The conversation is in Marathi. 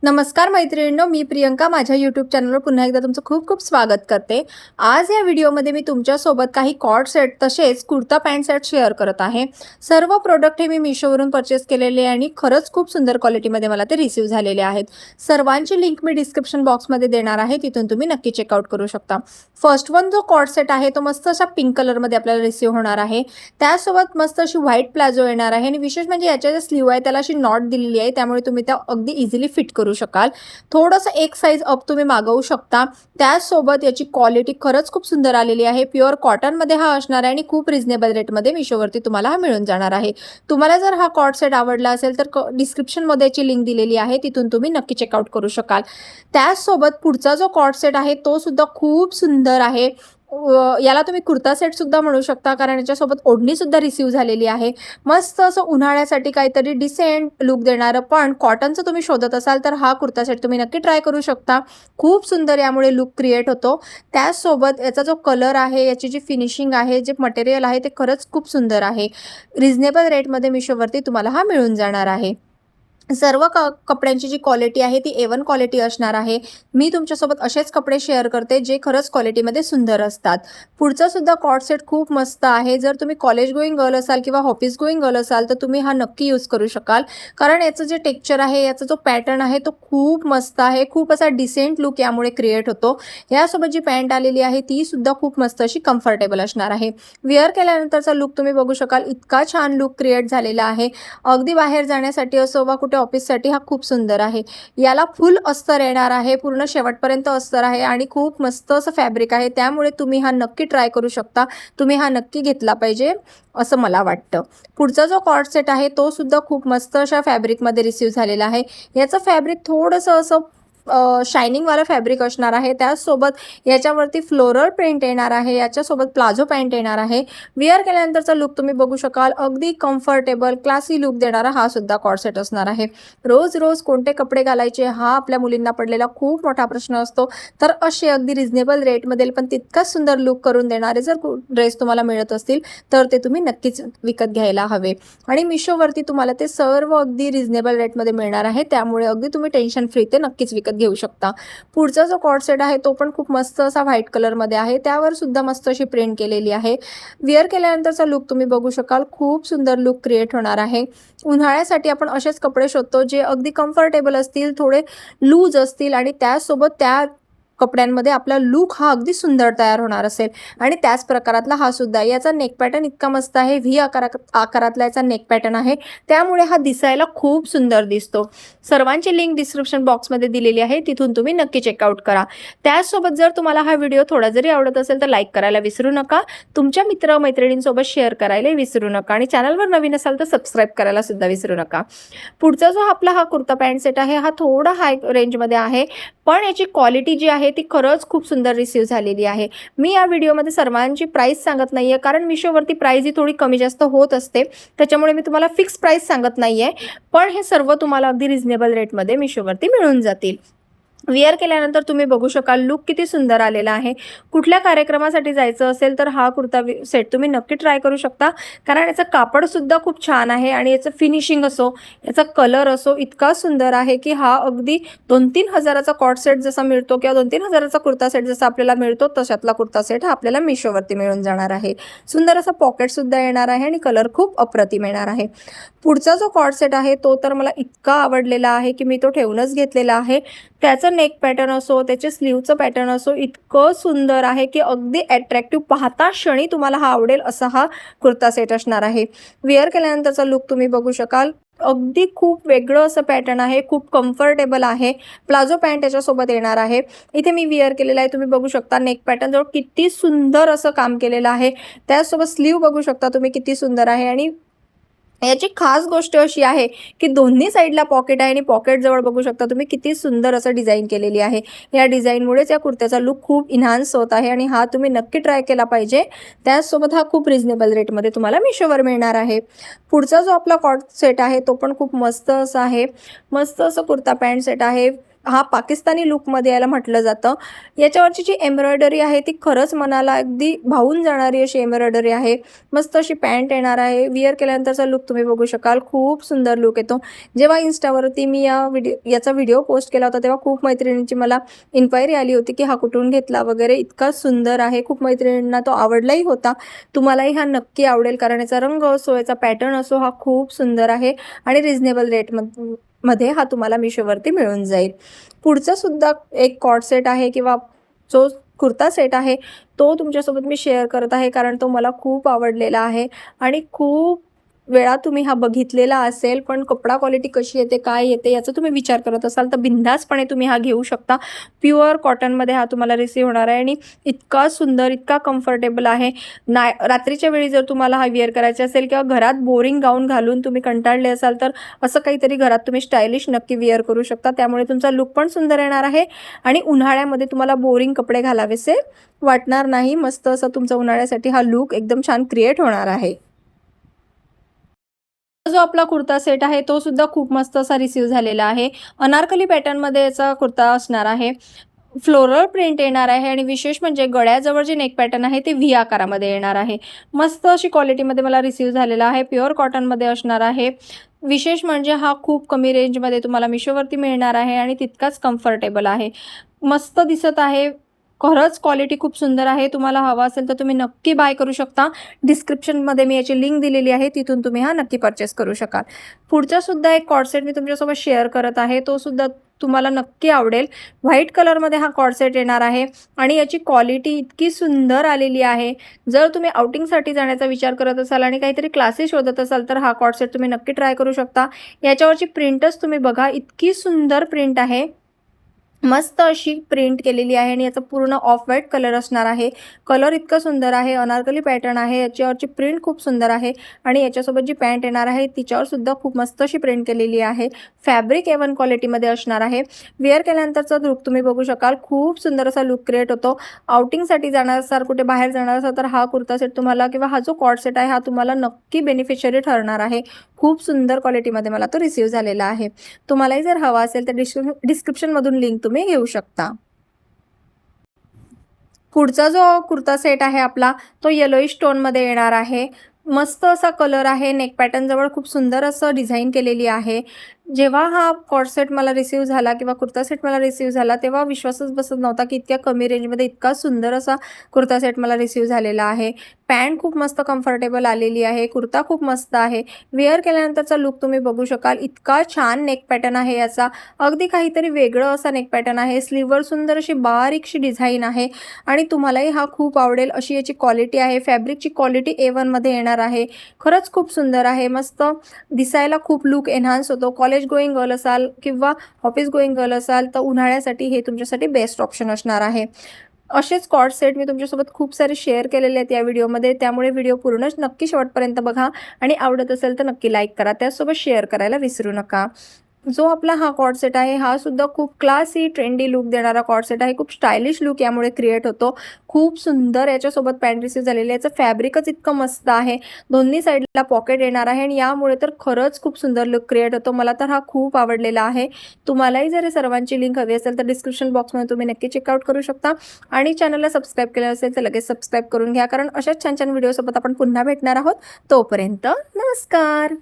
नमस्कार मैत्रिणींनो, मी प्रियंका माझ्या यूट्यूब चॅनलवर पुन्हा एकदा तुमचं खूप खूप स्वागत करते। आज या व्हिडिओमध्ये मी तुमच्यासोबत काही कॉर्ड सेट तसेच कुर्ता पॅन्ट सेट शेअर करत आहे। सर्व प्रोडक्ट हे मी मीशोवरून परचेस केलेले आणि खरंच खूप सुंदर क्वालिटीमध्ये मला ते रिसीव झालेले आहेत। सर्वांची लिंक मी डिस्क्रिप्शन बॉक्समध्ये देणार आहे, तिथून तुम्ही नक्की चेकआउट करू शकता। फर्स्ट वन जो कॉर्ड सेट आहे तो मस्त असा पिंक कलरमध्ये आपल्याला रिसीव होणार आहे। त्यासोबत मस्त अशी व्हाईट प्लाझो येणार आहे आणि विशेष म्हणजे याच्या जे स्लीव आहे त्याला अशी नॉट दिलेली आहे, त्यामुळे तुम्ही त्या अगदी इझिली फिट करू शकाल। थोडंसं एक साइज अप तुम्ही मागवू शकता। त्यासोबत याची क्वालिटी खरंच खूप सुंदर आलेली आहे। प्युअर कॉटन मध्ये हा असणार आहे आणि खूप रिजनेबल रेट मध्ये मीशोवरती तुम्हाला हा मिळून जाणार आहे। तुम्हाला जर हा कॉर्ड सेट आवडला असेल तर डिस्क्रिप्शन मध्ये याची लिंक दिलेली आहे, तिथून तुम्ही नक्की चेकआउट करू शकाल। त्यासोबत पुढचा जो कॉर्ड सेट आहे तो सुद्धा खूप सुंदर आहे। याला तुम्ही कुर्ता सेट सुद्धा म्हणू शकता, कारण याच्यासोबत ओढणी सुद्धा रिसीव झालेली आहे। मस्त असं उन्हाळ्यासाठी काहीतरी डिसेंट लुक देणारं पण कॉटनचं तुम्ही शोधत असाल तर हा कुर्ता सेट तुम्ही नक्की ट्राय करू शकता। खूप सुंदर यामुळे लुक क्रिएट होतो। त्यासोबत याचा जो कलर आहे, याची जी फिनिशिंग आहे, जे मटेरियल आहे ते खरंच खूप सुंदर आहे। रिजनेबल रेटमध्ये मीशोवरती तुम्हाला हा मिळून जाणार आहे। सर्व कपड्यांची जी क्वालिटी आहे ती A1 क्वालिटी असणार आहे। मी तुमच्यासोबत असेच कपडे शेअर करते जे खरंच क्वालिटीमध्ये सुंदर असतात। पुढचा सुद्धा कॉर्ड सेट खूप मस्त आहे। जर तुम्ही कॉलेज गोईंग गर्ल असाल किंवा ऑफिस गोईंग गर्ल असाल तर तुम्ही हा नक्की यूज करू शकाल, कारण याचं जे टेक्स्चर आहे, याचा जो पॅटर्न आहे तो खूप मस्त आहे। खूप असा डिसेंट लुक यामुळे क्रिएट होतो। यासोबत जी पॅन्ट आलेली आहे ती सुद्धा खूप मस्त अशी कम्फर्टेबल असणार आहे। वेअर केल्यानंतरचा लुक तुम्ही बघू शकाल, इतका छान लुक क्रिएट झालेला आहे। अगदी बाहेर जाण्यासाठी असो वा ऑफिससाठी हा खूप सुंदर आहे। याला फुल अस्तर येणार आहे, पूर्ण शेवटपर्यंत अस्तर आहे आणि खूप मस्त असं फॅब्रिक आहे, त्यामुळे तुम्ही हा नक्की ट्राय करू शकता। तुम्ही हा नक्की घेतला पाहिजे असं मला वाटतं। पुढचा जो कॉर्ड सेट आहे तो सुद्धा खूप मस्त अशा फॅब्रिकमध्ये रिसीव झालेला आहे। याचं फॅब्रिक थोडंसं असं शायनिंग वाला फॅब्रिक असणार आहे। त्यासोबत याच्यावरती फ्लोरल प्रिंट येणार आहे। याच्यासोबत प्लाझो पॅन्ट येणार आहे। वेअर केल्यानंतरचा लुक तुम्ही बघू शकाल, अगदी कम्फर्टेबल क्लासी लुक देणारा हा सुद्धा कॉर्ड सेट असणार आहे। रोज रोज कोणते कपडे घालायचे हा आपल्या मुलींना पडलेला खूप मोठा प्रश्न असतो, तर असे अगदी रिजनेबल रेटमध्ये पण तितकाच सुंदर लुक करून देणारे जर ड्रेस तुम्हाला मिळत असतील तर ते तुम्ही नक्कीच विकत घ्यायला हवे। आणि मीशोवरती तुम्हाला ते सर्व अगदी रिजनेबल रेटमध्ये मिळणार आहे, त्यामुळे अगदी तुम्ही टेन्शन फ्री ते नक्कीच विकत घेऊ शकता। पुढचा जो कॉर्ड सेट आहे तो पण खूप मस्त असा व्हाईट कलरमध्ये आहे। त्यावर सुद्धा मस्त अशी प्रिंट केलेली आहे। वेअर केल्यानंतरचा लुक तुम्ही बघू शकाल, खूप सुंदर लुक क्रिएट होणार आहे। उन्हाळ्यासाठी आपण असेच कपडे शोधतो जे अगदी कम्फर्टेबल असतील, थोडे लूज असतील आणि त्यासोबत त्या कपड्यांमध्ये आपला लुक हा अगदी सुंदर तयार होणार असेल, आणि त्याच प्रकारातला हा सुद्धा। याचा नेक पॅटर्न इतका मस्त आहे, व्ही आकारातला याचा नेक पॅटर्न आहे, त्यामुळे हा दिसायला खूप सुंदर दिसतो। सर्वांची लिंक डिस्क्रिप्शन बॉक्समध्ये दिलेली आहे, तिथून तुम्ही नक्की चेकआउट करा। त्यासोबत जर तुम्हाला हा व्हिडिओ थोडा जरी आवडत असेल तर लाईक करायला विसरू नका, तुमच्या मित्र मैत्रिणींसोबत शेअर करायला विसरू नका आणि चॅनलवर नवीन असाल तर सबस्क्राईब करायला सुद्धा विसरू नका। पुढचा जो आपला हा कुर्ता पॅन्ट सेट आहे हा थोडा हाय रेंजमध्ये आहे, पण याची क्वालिटी जी आहे ती खरंच खूप सुंदर रिसीव झालेली आहे। मी या व्हिडिओमध्ये सर्वांची प्राइस सांगत नाहीये, कारण मीशोवरती प्राइस ही थोडी कमी जास्त होत असते, त्याच्यामुळे मी तुम्हाला फिक्स प्राइस सांगत नाहीये, पण हे सर्व तुम्हाला अगदी रिजनेबल रेटमध्ये मीशोवरती मिळून जातील। वेअर केल्यानंतर तुम्ही बघू शकाल लुक किती सुंदर आलेला आहे। कुठल्या कार्यक्रमासाठी जायचं असेल तर हा कुर्ता सेट तुम्ही नक्की ट्राय करू शकता, कारण याचं कापड सुद्धा खूप छान आहे आणि याचं फिनिशिंग असो, याचा कलर असो, इतका सुंदर आहे की हा अगदी 2-3 हजाराचा कॉर्ड सेट जसा मिळतो किंवा 2-3 हजाराचा कुर्ता सेट जसा आपल्याला मिळतो तशातला कुर्ता सेट हा आपल्याला मीशोवरती मिळून जाणार आहे। सुंदर असा पॉकेट सुद्धा येणार आहे आणि कलर खूप अप्रतिम येणार आहे। पुढचा जो कॉर्ड सेट आहे तो तर मला इतका आवडलेला आहे की मी तो ठेवूनच घेतलेला आहे। त्याचं नेक पॅटर्न असो, त्याचे स्लीवचं पॅटर्न असो, इतकं सुंदर आहे की अगदी अट्रॅक्टिव्ह, पाहता क्षणी तुम्हाला हा आवडेल असा हा कुर्ता सेट असणार आहे। वेअर केल्यानंतरचा लुक तुम्ही बघू शकाल, अगदी खूप वेगळं असं पॅटर्न आहे, खूप कम्फर्टेबल आहे। प्लाझो पॅन्ट याच्यासोबत येणार आहे। इथे मी वेअर केलेला आहे, तुम्ही बघू शकता नेक पॅटर्न जवळ किती सुंदर असं काम केलेलं आहे। त्यासोबत स्लीव बघू शकता तुम्ही किती सुंदर आहे, आणि याची खास गोष्ट अशी आहे की दोन्ही साईडला पॉकेट आहे आणि पॉकेट जवळ बघू शकता तुम्ही किती सुंदर असं डिझाईन केलेली आहे। या डिझाईनमुळेच या कुर्त्याचा लुक खूप इन्हान्स होत आहे आणि हा तुम्ही नक्की ट्राय केला पाहिजे। त्याचसोबत हा खूप रिजनेबल रेटमध्ये तुम्हाला मीशोवर मिळणार आहे। पुढचा जो आपला कॉर्ड सेट आहे तो पण खूप मस्त असा आहे। मस्त असं कुर्ता पॅन्ट सेट आहे। हा पाकिस्तानी लुकमध्ये याला म्हटलं जातं। याच्यावरची जी एम्ब्रॉयडरी आहे ती खरंच मनाला अगदी भावून जाणारी अशी एम्ब्रॉयडरी आहे। मस्त अशी पॅन्ट येणार आहे। विअर केल्यानंतरचा लुक तुम्ही बघू शकाल, खूप सुंदर लुक येतो। जेव्हा इन्स्टावरती मी याचा व्हिडिओ पोस्ट केला होता तेव्हा खूप मैत्रिणींची मला इन्क्वायरी आली होती की हा कुठून घेतला वगैरे, इतका सुंदर आहे। खूप मैत्रिणींना तो आवडलाही होता। तुम्हालाही हा नक्की आवडेल, कारण याचा रंग असो, याचा पॅटर्न असो, हा खूप सुंदर आहे आणि रिझनेबल रेटमध्ये हा तुम्हाला मिशोवरती मिळून जाईल। पुढचा सुद्धा एक कॉर्ड सेट आहे किंवा जो कुर्ता सेट आहे तो तुमच्यासोबत मी शेअर करत आहे, कारण तो मला खूप आवडलेला आहे आणि खूप वेळा तुम्ही हा बघितलेला असेल। पण कपडा क्वालिटी कशी येते, काय येते याचा तुम्ही विचार करत असाल तर बिंदासपणे तुम्ही हा घेऊ शकता। प्युअर कॉटनमध्ये हा तुम्हाला रिसीव्ह होणार आहे आणि इतका सुंदर, इतका कम्फर्टेबल आहे। रात्रीच्या वेळी जर तुम्हाला हा विअर करायचा असेल किंवा घरात बोरिंग गाऊन घालून तुम्ही कंटाळले असाल तर असं काहीतरी घरात तुम्ही स्टायलिश नक्की विअर करू शकता। त्यामुळे तुमचा लुक पण सुंदर येणार आहे आणि उन्हाळ्यामध्ये तुम्हाला बोरिंग कपडे घालावेसे वाटणार नाही। मस्त असं तुमचा उन्हाळ्यासाठी हा लुक एकदम छान क्रिएट होणार आहे। जो आपला कुर्ता सेट आहे तो सुद्धा खूप मस्त असा रिसीव्ह झालेला आहे। अनारकली पॅटर्नमध्ये याचा कुर्ता असणार आहे। फ्लोरल प्रिंट येणार आहे आणि विशेष म्हणजे गळ्याजवळ जे नेक पॅटर्न आहे ते व्ही आकारामध्ये येणार आहे। मस्त अशी क्वालिटीमध्ये मला रिसीव्ह झालेला आहे। प्युअर कॉटनमध्ये असणार आहे। विशेष म्हणजे हा खूप कमी रेंजमध्ये तुम्हाला मिशोवरती मिळणार आहे आणि तितकाच कम्फर्टेबल आहे। मस्त दिसत आहे। खरंच क्वालिटी खूप सुंदर आहे। तुम्हाला हवा असेल तर तुम्ही नक्की बाय करू शकता। डिस्क्रिप्शनमध्ये मी याची लिंक दिलेली आहे, तिथून तुम्ही हा नक्की परचेस करू शकाल। पुढचा सुद्धा एक कॉर्ड सेट मी तुमच्यासोबत शेअर करत आहे, तो सुद्धा तुम्हाला नक्की आवडेल। व्हाईट कलरमध्ये हा कॉर्ड सेट येणार आहे आणि याची क्वालिटी इतकी सुंदर आलेली आहे। जर तुम्ही आउटिंगसाठी जाण्याचा विचार करत असाल आणि काहीतरी क्लासेस शोधत असाल तर हा कॉर्ड सेट तुम्ही नक्की ट्राय करू शकता। याच्यावरची प्रिंटच तुम्ही बघा, इतकी सुंदर प्रिंट आहे। मस्त अशी प्रिंट केलेली आहे आणि याचा पूर्ण ऑफ व्हाईट कलर असणार आहे। कलर इतका सुंदर आहे, अनारकली पॅटर्न आहे, याच्यावरची प्रिंट खूप सुंदर आहे आणि याच्यासोबत जी पॅन्ट येणार आहे तिच्यावर सुद्धा खूप मस्त अशी प्रिंट केलेली आहे। फॅब्रिक A1 क्वालिटीमध्ये असणार आहे। वेअर केल्यानंतरचा लुक तुम्ही बघू शकाल, खूप सुंदर असा लुक क्रिएट होतो। आउटिंगसाठी जाणार असाल, कुठे बाहेर जाणार असाल तर हा कुर्ता सेट तुम्हाला किंवा हा जो कॉर्ड सेट आहे हा तुम्हाला नक्की बेनिफिशियरी ठरणार आहे। खूप सुंदर क्वालिटीमध्ये मला तो रिसीव्ह झालेला आहे। तुम्हालाही जर हवा असेल तर डिस्क्रिप्शनमधून लिंक तुम्ही घेऊ शकता। पुढचा जो कुर्ता सेट आहे आपला तो येलोइश टोनमध्ये येणार आहे। मस्त असा कलर आहे। नेक पॅटर्न जवळ खूप सुंदर असं डिझाईन केलेली आहे। जेव्हा हा कॉर्ड सेट मला रिसीव्ह झाला किंवा कुर्ता सेट मला रिसीव्ह झाला तेव्हा विश्वासच बसत नव्हता की इतक्या कमी रेंजमध्ये इतका सुंदर असा कुर्ता सेट मला रिसीव्ह झालेला आहे। पॅन्ट खूप मस्त कम्फर्टेबल आलेली आहे। कुर्ता खूप मस्त आहे। वेअर केल्यानंतरचा लुक तुम्ही बघू शकाल, इतका छान नेक पॅटर्न आहे याचा, अगदी काहीतरी वेगळं असा नेक पॅटर्न आहे। स्लीववर सुंदर अशी बारीकशी डिझाईन आहे आणि तुम्हालाही हा खूप आवडेल अशी याची क्वालिटी आहे। फॅब्रिकची क्वालिटी A1 मध्ये येणार आहे। खरंच खूप सुंदर आहे। मस्त दिसायला खूप लुक एन्हान्स होतो। कॉलेज गोईंग गर्ल असाल किंवा ऑफिस गोईंग गर्ल असाल तर उन्हाळ्यासाठी हे तुमच्यासाठी बेस्ट ऑप्शन असणार आहे। असेच कॉर्ड सेट मी तुमच्यासोबत खूप सारे शेअर केलेले आहेत या व्हिडिओमध्ये, त्यामुळे व्हिडिओ पूर्णच नक्की शेवटपर्यंत बघा आणि आवडत असेल तर नक्की लाईक करा, त्याचसोबत शेअर करायला विसरू नका। जो आपला हा कॉर्ड सेट आहे हा सुद्धा खूप क्लासी ट्रेंडी लुक देणारा कॉर्ड सेट आहे। खूप स्टायलिश लुक यामुळे क्रिएट होतो। खूप सुंदर याच्यासोबत पॅन्ट रिसीव्ह झालेली आहे। याचं फॅब्रिकच इतकं मस्त आहे। दोन्ही साईडला पॉकेट येणार आहे आणि यामुळे तर खरंच खूप सुंदर लुक क्रिएट होतो। मला तर हा खूप आवडलेला आहे। तुम्हालाही जर सर्वांची लिंक हवी असेल तर डिस्क्रिप्शन बॉक्समध्ये तुम्ही नक्की चेकआउट करू शकता आणि चॅनलला सबस्क्राईब केलं असेल तर लगेच सबस्क्राईब करून घ्या, कारण अशाच छान छान व्हिडिओसोबत आपण पुन्हा भेटणार आहोत। तोपर्यंत नमस्कार।